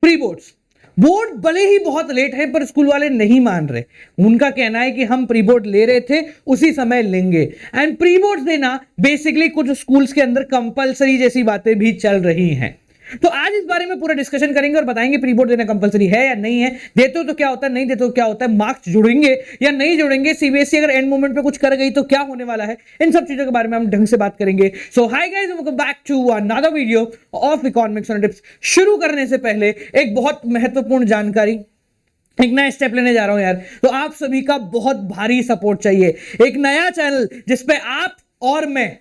Pre boards, board भले ही बहुत late है पर स्कूल वाले नहीं मान रहे। उनका कहना है कि हम प्री बोर्ड ले रहे थे उसी समय लेंगे। एंड प्री बोर्ड देना बेसिकली कुछ स्कूल्स के अंदर कंपलसरी जैसी बातें भी चल रही हैं। तो आज इस बारे में पूरा डिस्कशन करेंगे और बताएंगे प्री बोर्ड देना कंपलसरी है या नहीं है, देते हो तो क्या होता है, नहीं देते हो क्या होता है, मार्क्स जुड़ेंगे या नहीं जुड़ेंगे, सीबीएसई अगर एंड मोमेंट पे कुछ कर गई तो क्या होने वाला है, इन सब चीजों के बारे में हम ढंग से बात करेंगे। So hi guys, welcome back to another video of economics on tips. शुरू करने से पहले एक बहुत महत्वपूर्ण जानकारी, एक नया स्टेप लेने जा रहा हूं यार, तो आप सभी का बहुत भारी सपोर्ट चाहिए। एक नया चैनल जिसपे आप और मैं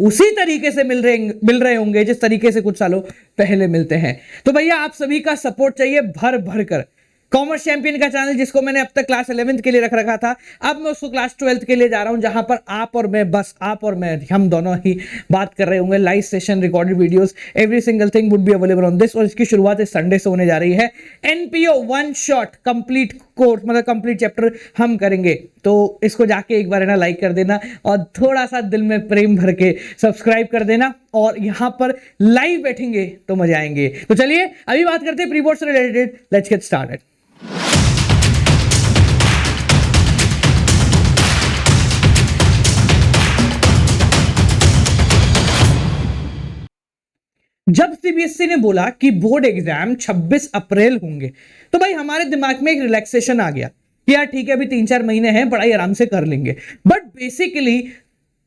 उसी तरीके से मिल रहे होंगे जिस तरीके से कुछ सालों पहले मिलते हैं। तो भैया आप सभी का सपोर्ट चाहिए भर भर कर। कॉमर्स चैंपियन का चैनल जिसको मैंने अब तक क्लास 11th के लिए रख रखा था, अब मैं उसको क्लास 12th के लिए जा रहा हूं, जहां पर आप और मैं, बस आप और मैं, हम दोनों ही बात कर रहे होंगे। Live session, recorded videos, every single thing would be available on this. और इसकी शुरुआत इस संडे से होने जा रही है। NPO one shot complete course, मतलब कंप्लीट चैप्टर हम करेंगे। तो इसको जाके एक बार ना लाइक कर देना और थोड़ा सा दिल में प्रेम भर के सब्सक्राइब कर देना, और यहां पर लाइव बैठेंगे तो मजा आएंगे। तो चलिए अभी बात करते हैं प्री बोर्ड से रिलेटेड। Let's get started. जब सीबीएसई ने बोला कि बोर्ड एग्जाम 26 अप्रैल होंगे, तो भाई हमारे दिमाग में एक रिलैक्सेशन आ गया कि यार ठीक है, अभी 3-4 महीने हैं, पढ़ाई आराम से कर लेंगे। बट बेसिकली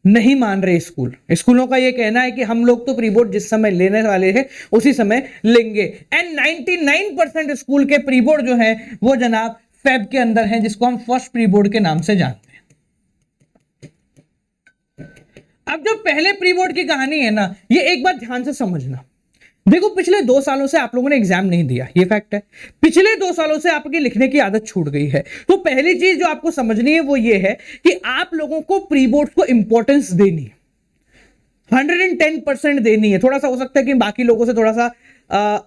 नहीं मान रहे स्कूलों का ये कहना है कि हम लोग तो प्री बोर्ड जिस समय लेने वाले हैं उसी समय लेंगे। एंड 99% स्कूल के प्री बोर्ड जो है वो जनाब फेब के अंदर है, जिसको हम फर्स्ट प्री बोर्ड के नाम से जानते हैं। अब जो पहले प्री बोर्ड की कहानी है ना, ये एक बार ध्यान से समझना। देखो, पिछले 2 सालों से आप लोगों ने एग्जाम नहीं दिया, ये फैक्ट है। पिछले 2 सालों से आपकी लिखने की आदत छूट गई है। तो पहली चीज जो आपको समझनी है वो ये है कि आप लोगों को प्री बोर्ड को इंपॉर्टेंस देनी है, 110% देनी है। थोड़ा सा हो सकता है कि बाकी लोगों से थोड़ा सा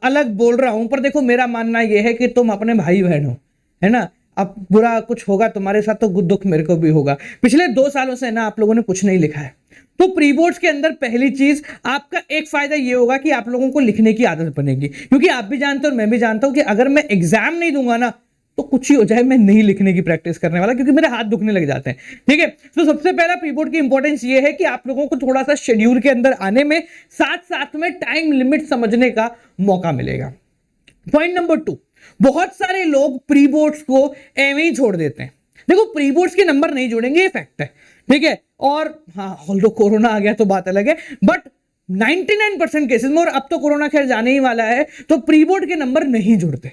अलग बोल रहा हूं, पर देखो मेरा मानना यह है कि तुम अपने भाई बहन हो, है ना। अब बुरा कुछ होगा तुम्हारे साथ तो दुख मेरे को भी होगा। पिछले 2 सालों से ना आप लोगों ने कुछ नहीं लिखा है। तो प्री बोर्ड्स के अंदर पहली चीज आपका एक फायदा ये होगा कि आप लोगों को लिखने की आदत बनेगी, क्योंकि आप भी जानते हो और मैं भी जानता हूं कि अगर मैं एग्जाम नहीं दूंगा ना तो कुछ ही हो जाए, मैं नहीं लिखने की प्रैक्टिस करने वाला, क्योंकि मेरे हाथ दुखने लग जाते हैं। ठीक है, तो सबसे पहला प्री बोर्ड की इंपॉर्टेंस ये है कि आप लोगों को थोड़ा सा शेड्यूल के अंदर आने में, साथ साथ में टाइम लिमिट समझने का मौका मिलेगा। पॉइंट नंबर 2, बहुत सारे लोग प्री बोर्ड्स को एवं ही छोड़ देते हैं। देखो, प्री बोर्ड्स के नंबर नहीं जोड़ेंगे, ये फैक्ट है, ठीक है। और हाँ, ऑल्दो कोरोना आ गया तो बात अलग है, बट 99% केसेस में, और अब तो कोरोना खैर जाने ही वाला है, तो प्री बोर्ड के नंबर नहीं जुड़ते।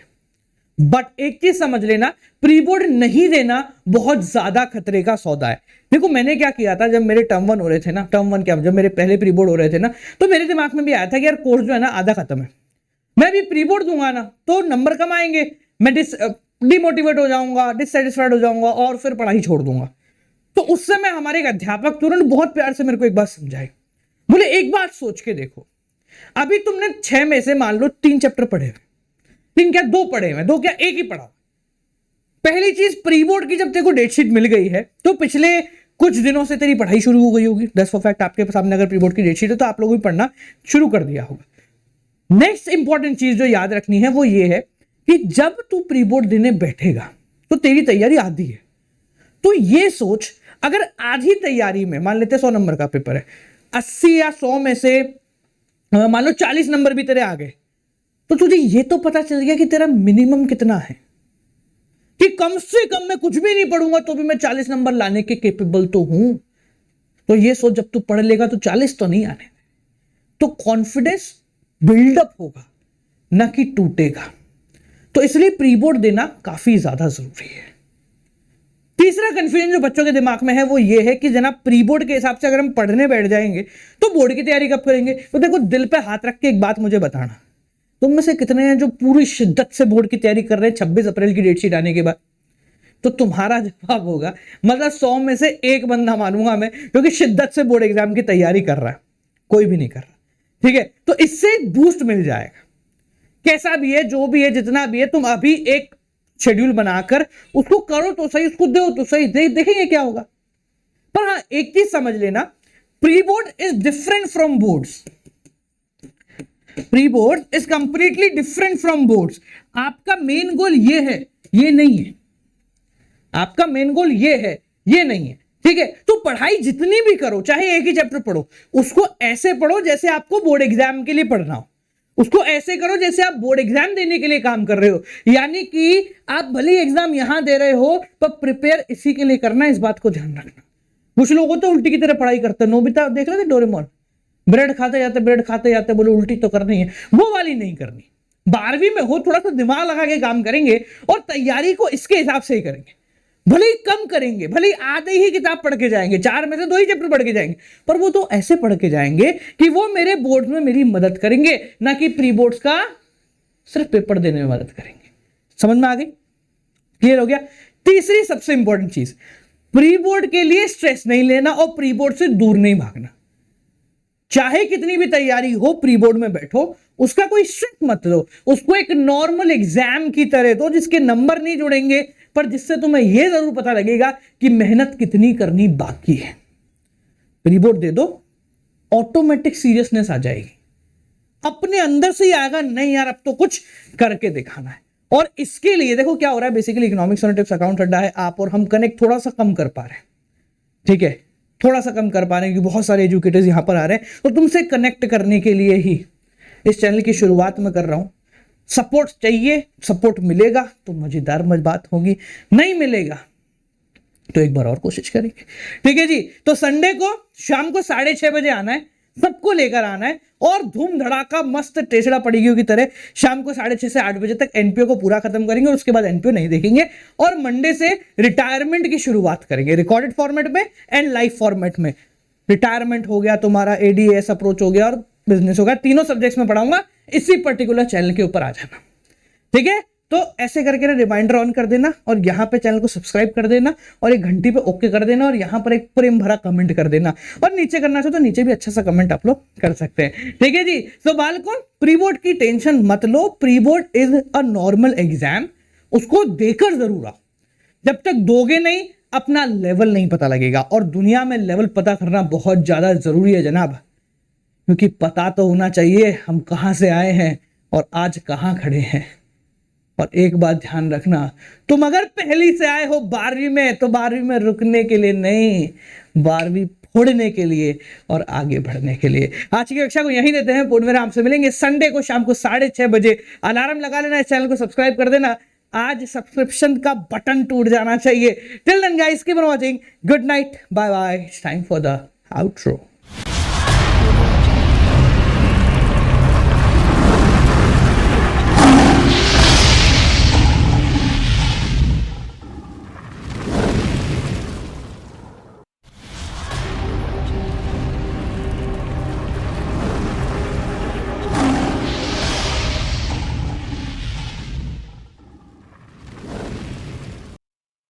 बट एक चीज समझ लेना, प्री बोर्ड नहीं देना बहुत ज्यादा खतरे का सौदा है। देखो, मैंने क्या किया था, जब मेरे टर्म 1 हो रहे थे ना, टर्म 1 क्या, जब मेरे पहले प्री बोर्ड हो रहे थे ना, तो मेरे दिमाग में भी आया था कि यार कोर्स जो है ना आधा खत्म है, मैं भी प्री बोर्ड दूंगा ना तो नंबर कम आएंगे, मैं डिमोटिवेट हो जाऊंगा, डिससेटिस्फाइड हो जाऊंगा और फिर पढ़ाई छोड़ दूंगा। तो उस समय हमारे एक अध्यापक थे, उन्होंने बहुत प्यार से मेरे को एक बात समझाई। बोले, एक बात सोच के देखो, अभी तुमने 6 में से मान लो 3 चैप्टर पढ़े, 3 क्या 2 पढ़े हुए, 2 क्या 1 ही पढ़ा। पहली चीज, प्री बोर्ड की जब तेरे को डेटशीट मिल गई है तो पिछले कुछ दिनों से तेरी पढ़ाई शुरू हो गई होगी। दैट्स फॉर फैक्ट, आपके सामने अगर प्री बोर्ड की डेटशीट है तो आप लोगों भी पढ़ना शुरू कर दिया होगा। नेक्स्ट इंपॉर्टेंट चीज जो याद रखनी है वो ये है कि जब तू प्री बोर्ड देने बैठेगा तो तेरी तैयारी आधी है। तो ये सोच, अगर आधी तैयारी में, मान लेते 100 नंबर का पेपर है, 80 या 100 में से मान लो 40 नंबर भी तेरे आ गए, तो तुझे ये तो पता चल गया कि तेरा मिनिमम कितना है, कि कम से कम मैं कुछ भी नहीं पढ़ूंगा तो भी मैं 40 नंबर लाने के केपेबल तो हूं। तो ये सोच, जब तू पढ़ लेगा तो 40 तो नहीं आने, तो कॉन्फिडेंस बिल्डअप होगा, ना कि टूटेगा। तो इसलिए प्री बोर्ड देना काफी ज्यादा जरूरी है। तीसरा कंफ्यूजन जो बच्चों के दिमाग में है वो ये है कि जनाब प्री बोर्ड के हिसाब से अगर हम पढ़ने बैठ जाएंगे तो बोर्ड की तैयारी कब करेंगे। तो देखो, दिल पे हाथ रख के एक बात मुझे बताना, तुम में से कितने हैं जो पूरी शिद्दत से बोर्ड की तैयारी कर रहे हैं 26 अप्रैल की डेटशीट आने के बाद। तो तुम्हारा जवाब होगा, मतलब 100 में से 1 बंदा मानूंगा मैं, क्योंकि शिद्दत से बोर्ड एग्जाम की तैयारी कर रहा है, कोई भी नहीं कर रहा। ठीक है, तो इससे बूस्ट मिल जाएगा। कैसा भी है, जो भी है, जितना भी है, तुम अभी एक शेड्यूल बनाकर उसको करो तो सही, उसको दो तो सही, देखेंगे क्या होगा। पर हाँ, एक चीज समझ लेना, pre board is different from boards. Pre board is completely different from boards. आपका मेन गोल ये है, ये नहीं है। आपका मेन गोल ये है, ये नहीं है, ठीक है। तो पढ़ाई जितनी भी करो, चाहे एक ही चैप्टर पढ़ो, उसको ऐसे पढ़ो जैसे आपको बोर्ड एग्जाम के लिए पढ़ना हो। उसको ऐसे करो जैसे आप बोर्ड एग्जाम देने के लिए काम कर रहे हो। यानी कि आप भले एग्जाम यहां दे रहे हो, पर प्रिपेयर इसी के लिए करना है, इस बात को ध्यान रखना। कुछ लोगों तो उल्टी की तरह पढ़ाई करते हैं। नोबिता देख रहे थे डोरेमोन, ब्रेड खाते जाते बोले उल्टी तो करनी है, वो वाली नहीं करनी। 12वीं में हो, थोड़ा सा दिमाग लगा के काम करेंगे और तैयारी को इसके हिसाब से ही करेंगे। भले ही कम करेंगे, भले ही आधे ही किताब पढ़ के जाएंगे, 4 में से 2 ही चैप्टर पढ़ के जाएंगे, पर वो तो ऐसे पढ़ के जाएंगे कि वो मेरे बोर्ड में मेरी मदद करेंगे, ना कि प्री बोर्ड्स का सिर्फ पेपर देने में मदद करेंगे। समझ में आ गई? क्लियर हो गया? तीसरी सबसे इंपॉर्टेंट चीज, प्री बोर्ड के लिए स्ट्रेस नहीं लेना और प्री बोर्ड से दूर नहीं भागना। चाहे कितनी भी तैयारी हो, प्री बोर्ड में बैठो, उसका कोई स्ट्रेस मत लो, उसको एक नॉर्मल एग्जाम की तरह दो, जिसके नंबर नहीं जुड़ेंगे, पर जिससे तुम्हें यह जरूर पता लगेगा कि मेहनत कितनी करनी बाकी है। प्री बोर्ड दे दो, ऑटोमेटिक सीरियसनेस आ जाएगी, अपने अंदर से ही आएगा, नहीं यार अब तो कुछ करके दिखाना है। और इसके लिए देखो क्या हो रहा है, बेसिकली इकोनॉमिक्स और टिप्स अकाउंट अड्डा है, आप और हम कनेक्ट थोड़ा सा कम कर पा रहे हैं, ठीक है, थोड़ा सा कम कर पा रहे हैं क्योंकि बहुत सारे एजुकेटर्स यहां पर आ रहे हैं। तो तुमसे कनेक्ट करने के लिए ही इस चैनल की शुरुआत में कर रहा हूं। सपोर्ट चाहिए, सपोर्ट मिलेगा तो मजेदार बात होगी, नहीं मिलेगा तो एक बार और कोशिश करेंगे, ठीक है जी। तो संडे को शाम को 6:30 बजे आना है, सबको लेकर आना है और धूम धड़ाका मस्त टेसड़ा पड़ेगी की तरह शाम को 6:30 से 8 बजे तक एनपीओ को पूरा खत्म करेंगे और उसके बाद एनपीओ नहीं देखेंगे और मंडे से रिटायरमेंट की शुरुआत करेंगे, रिकॉर्डेड फॉर्मेट में एंड लाइव फॉर्मेट में। रिटायरमेंट हो गया तुम्हारा, एडीएस अप्रोच हो गया और बिजनेस हो गया, तीनों सब्जेक्ट्स में पढ़ाऊंगा, इसी पर्टिकुलर चैनल के ऊपर आ जाना, ठीक है। तो ऐसे करके ना रिमाइंडर ऑन कर देना और यहाँ पे चैनल को सब्सक्राइब कर देना और एक घंटी पे ओके कर देना और यहाँ पर एक प्रेम भरा कमेंट कर देना और नीचे करना चाहो तो नीचे भी अच्छा सा कमेंट आप लोग कर सकते हैं, ठीक है जी। तो बालकों, प्री बोर्ड की टेंशन मत लो, pre board is a normal exam, उसको देकर जरूर आओ। जब तक दोगे नहीं, अपना लेवल नहीं पता लगेगा और दुनिया में लेवल पता करना बहुत ज्यादा जरूरी है जनाब, क्योंकि पता तो होना चाहिए हम कहां से आए हैं और आज कहां खड़े हैं। और एक बात ध्यान रखना, तुम अगर पहली से आए हो 12वीं में, तो 12वीं में रुकने के लिए नहीं, 12वीं फोड़ने के लिए और आगे बढ़ने के लिए। आज की कक्षा को यहीं देते हैं, पूर्ण विराम से मिलेंगे संडे को शाम को 6:30 बजे। अलार्म लगा लेना, इस चैनल को सब्सक्राइब कर देना, आज सब्सक्रिप्शन का बटन टूट जाना चाहिए। Till then guys, keep on watching, good night, bye bye, time for the outro.